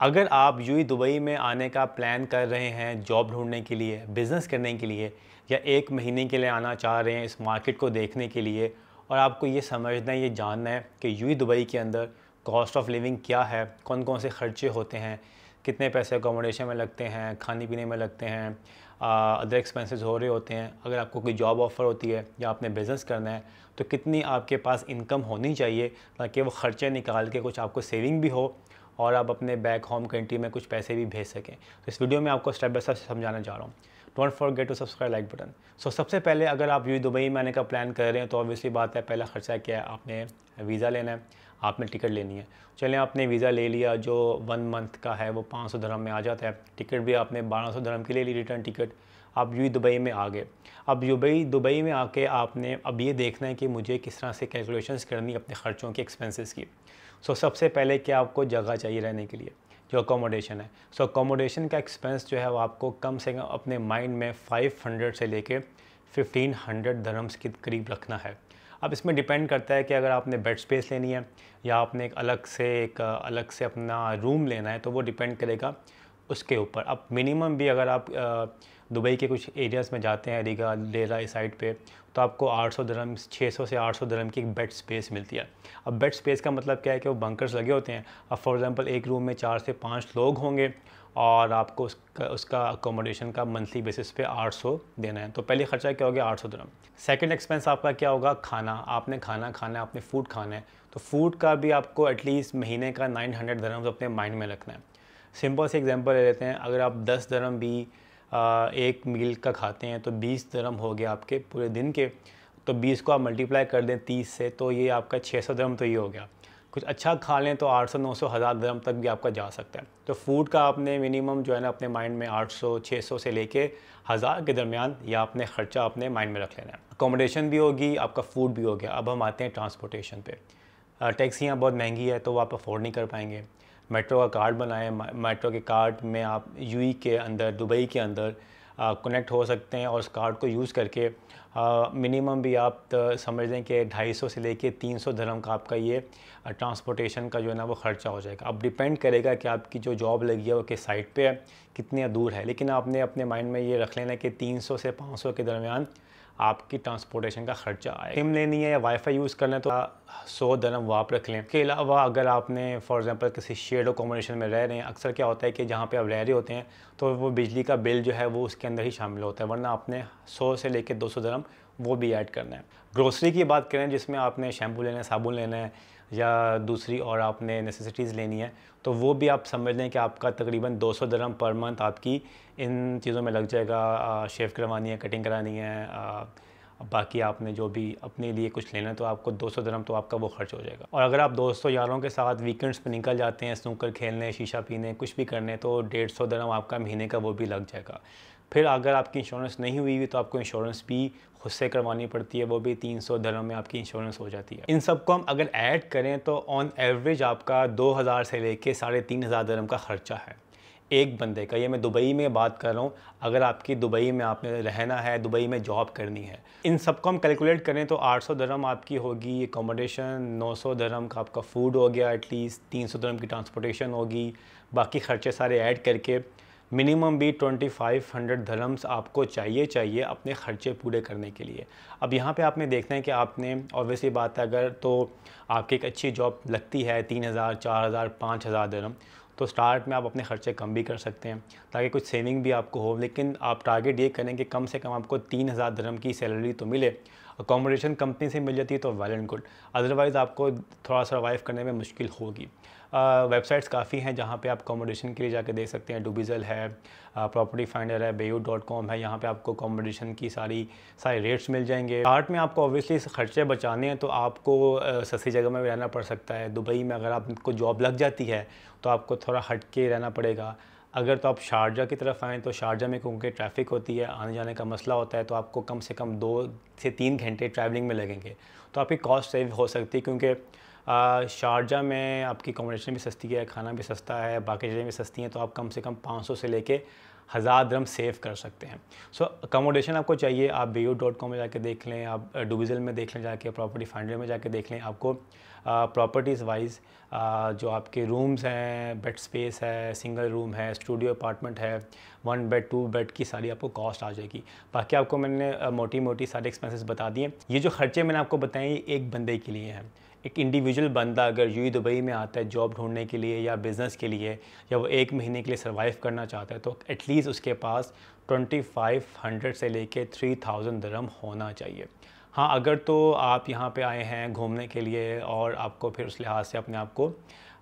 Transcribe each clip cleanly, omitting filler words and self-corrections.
अगर आप UAE Dubai में आने का प्लान कर रहे हैं जॉब ढूंढने के लिए, बिज़नेस करने के लिए, या 1 महीने के लिए आना चाह रहे हैं इस मार्केट को देखने के लिए, और आपको ये समझना है, ये जानना है कि यूएई दुबई के अंदर कॉस्ट ऑफ लिविंग क्या है, कौन कौन से खर्चे होते हैं, कितने पैसे अकोमोडेशन में लगते हैं, खाने पीने में लगते हैं, अदर एक्सपेंसेस हो रहे होते हैं, अगर आपको कोई जॉब ऑफ़र होती है या आपने बिज़नेस करना है तो कितनी आपके पास इनकम होनी चाहिए ताकि वो ख़र्चे निकाल के कुछ आपको सेविंग भी हो और आप अपने बैक होम कंट्री में कुछ पैसे भी भेज सकें। तो इस वीडियो में आपको स्टेप बाय स्टेप समझाना चाह रहा हूँ। Don't forget to subscribe, like button. सबसे पहले अगर आप यूएई दुबई में आने का प्लान कर रहे हैं तो ऑब्वियसली बात है, पहला खर्चा क्या है, आपने वीज़ा लेना है, आपने टिकट लेनी है। चलें, आपने वीज़ा ले लिया जो 1 मंथ का है, वो 500 दिरहम में आ जाता है। टिकट भी आपने 1200 दिरहम की ले ली, रिटर्न टिकट। आप यूएई दुबई में आ गए। अब दुबई में आके आपने अब ये देखना है कि मुझे किस तरह से कैलकुलेशंस करनी है अपने ख़र्चों की, एक्सपेंसेस की। सबसे पहले क्या आपको जगह चाहिए रहने के लिए, जो अकोमोडेशन है। अकोमोडेशन का एक्सपेंस जो है वो आपको कम से कम अपने माइंड में 500 से लेके 1500 दिरहम्स के करीब रखना है। अब इसमें डिपेंड करता है कि अगर आपने बेड स्पेस लेनी है या आपने एक अलग से अपना रूम लेना है, तो वो डिपेंड करेगा उसके ऊपर। अब मिनिमम भी अगर आप दुबई के कुछ एरियाज़ में जाते हैं, रीगा लेरा इस साइड पे, तो आपको 800 दिरहम, 600 से 800 दिरहम की एक बेड स्पेस मिलती है। अब बेड स्पेस का मतलब क्या है कि वो बंकर्स लगे होते हैं। अब फॉर एग्जांपल एक रूम में 4 से 5 लोग होंगे और आपको उसका अकोमोडेशन का मंथली बेसिस पे 800 देना है। तो पहले ख़र्चा क्या हो गया, 800 दिरहम। सेकंड एक्सपेंस आपका क्या होगा, खाना। आपने खाना खाना है, आपने फ़ूड खाना है, तो फ़ूड का भी आपको एटलीस्ट महीने का 900 दिरहम्स अपने माइंड में रखना है। सिंपल से एग्जांपल ले लेते हैं, अगर आप 10 दिरहम भी एक मील का खाते हैं तो 20 दिरहम हो गया आपके पूरे दिन के। तो 20 को आप मल्टीप्लाई कर दें 30 से, तो ये आपका 600 दिरहम तो ये हो गया। कुछ अच्छा खा लें तो 800, 900, 1000 दिरहम तक भी आपका जा सकता है। तो फूड का आपने मिनिमम जो है ना अपने माइंड में 800, 600 से लेके 1000 के दरमियान या आपने ख़र्चा अपने माइंड में रख लेना है। अकोमोडेशन भी होगी, आपका फ़ूड भी हो गया। अब हम आते हैं ट्रांसपोर्टेशन पे। टैक्सी यहाँ बहुत महंगी है तो वो आप अफोर्ड नहीं कर पाएंगे। मेट्रो का कार्ड बनाएं। मेट्रो के कार्ड में आप यूएई के अंदर, दुबई के अंदर कनेक्ट हो सकते हैं और उस कार्ड को यूज़ करके मिनिमम भी आप समझ लें कि 250 से लेके 300 दिरहम का आपका ये ट्रांसपोर्टेशन का जो है ना वो ख़र्चा हो जाएगा। अब डिपेंड करेगा कि आपकी जो जॉब लगी है वो किस साइट पे है, कितनी दूर है, लेकिन आपने अपने माइंड में ये रख लेना कि 300 से 500 के दरमियान आपकी ट्रांसपोर्टेशन का ख़र्चा आए। सिम लेनी है या वाईफाई यूज़ करना है तो 100 दिरहम वो आप रख लें। इसके अलावा अगर आपने फॉर एग्जांपल किसी शेयर्ड अकोमोडेशन में रह रहे हैं, अक्सर क्या होता है कि जहाँ पे आप रह रहे होते हैं तो वो बिजली का बिल जो है वो उसके अंदर ही शामिल होता है, वरना आपने 100 से लेकर 200 दिरहम वो भी ऐड करना है। ग्रोसरी की बात करें जिसमें आपने शैम्पू लेना है, साबुन लेना है या दूसरी और आपने नेसेसिटीज़ लेनी है, तो वो भी आप समझ लें कि आपका तकरीबन 200 दिरहम पर मंथ आपकी इन चीज़ों में लग जाएगा। शेव करवानी है, कटिंग करानी है, बाकी आपने जो भी अपने लिए कुछ लेना है तो आपको 200 दिरहम तो आपका वो खर्च हो जाएगा। और अगर आप दोस्तों यारों के साथ वीकेंड्स पे निकल जाते हैं स्नूकर खेलने, शीशा पीने, कुछ भी करने, तो 150 दिरहम आपका महीने का वो भी लग जाएगा। फिर अगर आपकी इंश्योरेंस नहीं हुई तो आपको इंश्योरेंस भी खुद से करवानी पड़ती है, वो भी 300 दिरहम में आपकी इंश्योरेंस हो जाती है। इन सबको हम अगर ऐड करें तो ऑन एवरेज आपका 2000 से लेके 3500 दिरहम का खर्चा है एक बंदे का। ये मैं दुबई में बात कर रहा हूँ। अगर आपकी दुबई में आपने रहना है, दुबई में जॉब करनी है, इन सबको हम कैलकुलेट करें तो 800 दिरहम आपकी होगी अकोमोडेशन, 900 दिरहम का आपका फ़ूड हो गया, एटलीस्ट 300 दिरहम की ट्रांसपोर्टेशन होगी, बाकी खर्चे सारे ऐड करके मिनिमम भी 2500 दिरहम्स आपको चाहिए अपने ख़र्चे पूरे करने के लिए। अब यहाँ पे आपने देखना है कि आपने ऑब्वियसली बात है, अगर तो आपकी एक अच्छी जॉब लगती है 3000, 4000, 5000 दिरहम, तो स्टार्ट में आप अपने ख़र्चे कम भी कर सकते हैं ताकि कुछ सेविंग भी आपको हो, लेकिन आप टारगेट ये करें कि कम से कम आपको 3000 दिरहम की सैलरी तो मिले। अकोमोडेशन कंपनी से मिल जाती है तो वेल एंड गुड, अदरवाइज़ आपको थोड़ा सर्वाइव करने में मुश्किल होगी। वेबसाइट्स काफ़ी हैं जहाँ पे आप अकोमोडेशन के लिए जाके देख सकते हैं। डुबिज़ल है, प्रॉपर्टी फाइंडर है, बेयू.com है, यहाँ पे आपको अकोमोडेशन की सारे रेट्स मिल जाएंगे। स्टार्ट में आपको ऑब्वियसली खर्चे बचाने हैं तो आपको सस्ती जगह में भी रहना पड़ सकता है। दुबई में अगर आपको जॉब लग जाती है तो आपको थोड़ा हट के रहना पड़ेगा। अगर तो आप शारजा की तरफ आएँ तो शारजा में क्योंकि ट्रैफिक होती है, आने जाने का मसला होता है, तो आपको कम से कम 2 से 3 घंटे ट्रैवलिंग में लगेंगे, तो आपकी कॉस्ट सेव हो सकती है। क्योंकि शारजा में आपकी अकोमोडेशन भी सस्ती है, खाना भी सस्ता है, बाकी चीज़ें भी सस्ती हैं, तो आप कम से कम 500 से लेके 1000 दिरहम सेव कर सकते हैं। सो अकोमोडेशन आपको चाहिए, आप BU.com में जाके देख लें, आप डुबिज़ल में देख लें, जाके प्रॉपर्टी फाइंडर में जाके देख लें। आपको प्रॉपर्टीज़ वाइज जो आपके रूम्स हैं, बेड स्पेस है, सिंगल रूम है, स्टूडियो अपार्टमेंट है, 1 बेड 2 बेड की सारी आपको कॉस्ट आ जाएगी। बाकी आपको मैंने मोटी मोटी सारे एक्सपेंसेस बता दिए। ये जो खर्चे मैंने आपको बताए ये एक बंदे के लिए हैं। एक इंडिविजुअल बंदा अगर यूएई दुबई में आता है जॉब ढूंढने के लिए या बिज़नेस के लिए, या वो 1 महीने के लिए सर्वाइव करना चाहता है, तो एटलीस्ट उसके पास 2500 से लेके 3000 दिरहम होना चाहिए। हाँ, अगर तो आप यहाँ पे आए हैं घूमने के लिए और आपको फिर उस लिहाज से अपने आप को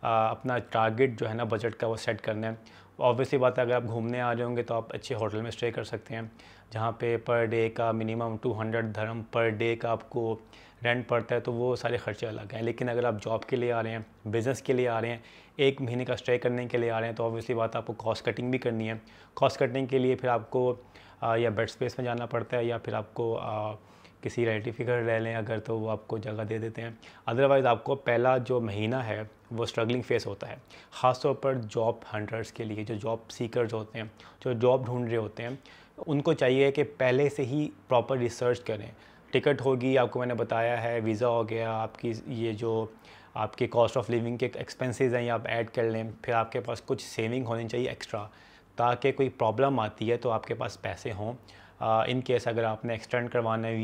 अपना टारगेट जो है ना बजट का वो सेट करना है। ऑब्वियसली बात है, अगर आप घूमने आ रहे होंगे तो आप अच्छे होटल में स्टे कर सकते हैं, जहाँ पे पर डे का मिनिमम 200 दिरहम पर डे का आपको रेंट पड़ता है, तो वो सारे खर्चे अलग हैं। लेकिन अगर आप जॉब के लिए आ रहे हैं, बिज़नेस के लिए आ रहे हैं, 1 महीने का स्टे करने के लिए आ रहे हैं, तो ऑब्वियसली बात है आपको कॉस्ट कटिंग भी करनी है। कॉस्ट कटिंग के लिए फिर आपको या बेड स्पेस में जाना पड़ता है, या फिर आपको किसी रिलेटिव के घर रह लें अगर, तो वो आपको जगह दे देते हैं। अदरवाइज़ आपको पहला जो महीना है वो स्ट्रगलिंग फेस होता है, ख़ास तौर पर जॉब हंटर्स के लिए, जो जॉब सीकर्स होते हैं, जो जॉब ढूंढ रहे होते हैं, उनको चाहिए कि पहले से ही प्रॉपर रिसर्च करें। टिकट होगी, आपको मैंने बताया है, वीज़ा हो गया, आपकी ये जो आपके कॉस्ट ऑफ लिविंग के एक्सपेंसेस हैं ये आप ऐड कर लें। फिर आपके पास कुछ सेविंग होनी चाहिए एक्स्ट्रा, ताकि कोई प्रॉब्लम आती है तो आपके पास पैसे हों। इन केस अगर आपने एक्सटेंड करवाना है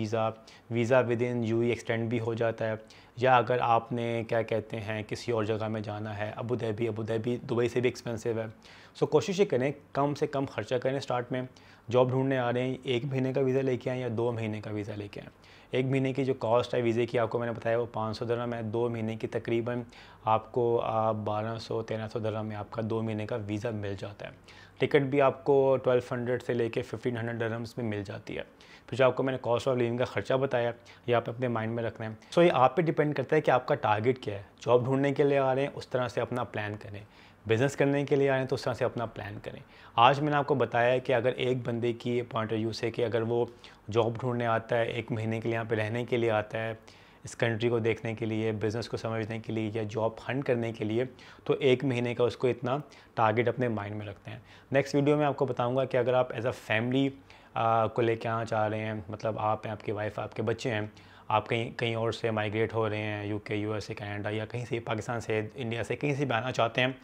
visa with in UAE extend भी हो जाता है, या अगर आपने क्या कहते हैं किसी और जगह में जाना है, अबू धाबी दुबई से भी एक्सपेंसिव है। सो कोशिश ये करें कम से कम खर्चा करें। स्टार्ट में जॉब ढूंढने आ रहे हैं, 1 महीने का वीज़ा लेके आएँ या 2 महीने का वीज़ा लेके आएँ। 1 महीने की जो कॉस्ट है वीज़े की आपको मैंने बताया वो 500 दिरहम है। 2 महीने की तकरीबन आपको 1200-1300 दिरहम में आपका 2 महीने का वीज़ा मिल जाता है। टिकट भी आपको 1200 से लेके 1500 दिरहम्स में मिल जाती है। फिर जो आपको मैंने कॉस्ट ऑफ लिविंग का खर्चा बताया, ये आप अपने माइंड में रखना है। सो ये आप पे डिपेंड करता है कि आपका टारगेट क्या है। जॉब ढूंढने के लिए आ रहे हैं, उस तरह से अपना प्लान करें। बिज़नेस करने के लिए आए हैं तो उस तरह से अपना प्लान करें। आज मैंने आपको बताया है कि अगर एक बंदे की पॉइंट ऑफ व्यू से कि अगर वो जॉब ढूंढने आता है, 1 महीने के लिए यहाँ पे रहने के लिए आता है, इस कंट्री को देखने के लिए, बिज़नेस को समझने के लिए या जॉब हंट करने के लिए, तो 1 महीने का उसको इतना टारगेट अपने माइंड में रखते हैं। नेक्स्ट वीडियो में आपको बताऊँगा कि अगर आप एज़ अ फैमिली को लेके आना चाह रहे हैं, मतलब आप हैं, आपकी वाइफ, आपके बच्चे हैं, आप कहीं कहीं और से माइग्रेट हो रहे हैं, यूके, यूएसए, कनाडा या कहीं से, पाकिस्तान से, इंडिया से, कहीं से भी आना चाहते हैं,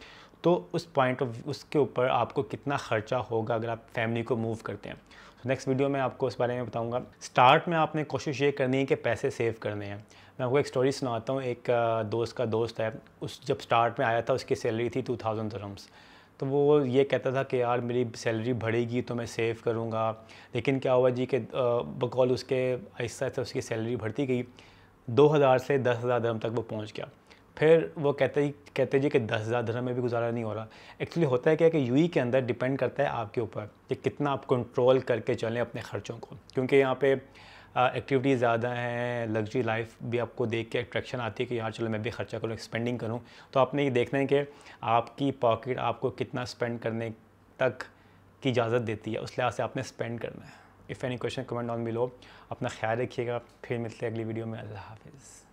तो उस पॉइंट ऑफ उसके ऊपर आपको कितना ख़र्चा होगा अगर आप फैमिली को मूव करते हैं। तो नेक्स्ट वीडियो में आपको इस बारे में बताऊंगा। स्टार्ट में आपने कोशिश ये करनी है कि पैसे सेव करने हैं। मैं आपको एक स्टोरी सुनाता हूँ। एक दोस्त का दोस्त है, उस जब स्टार्ट में आया था उसकी सैलरी थी 2000 दिरहम्स। तो वो ये कहता था कि यार मेरी सैलरी बढ़ेगी तो मैं सेव करूँगा। लेकिन क्या हुआ जी कि बकौल उसके आहिस्ता आहिस्ता उसकी सैलरी बढ़ती गई, 2000 से 10,000 दिरहम तक वो पहुँच गया। फिर वो कहते जी कि 10,000 दिरहम में भी गुजारा नहीं हो रहा। एक्चुअली होता है क्या कि यूएई के अंदर डिपेंड करता है आपके ऊपर कि कितना आप कंट्रोल करके चलें अपने ख़र्चों को, क्योंकि यहाँ पे एक्टिविटीज़ ज़्यादा हैं, लग्जरी लाइफ भी आपको देख के अट्रैक्शन आती है कि यार चलो मैं भी खर्चा करूँ, स्पेंडिंग करूँ। तो आपने ये देखना है कि आपकी पॉकेट आपको कितना स्पेंड करने तक की इजाज़त देती है, उस लिहाज से आपने स्पेंड करना है। If any question comment on below. अपना ख्याल रखिएगा, फिर मिलते हैं अगली वीडियो में। अल्लाह हाफ़िज़।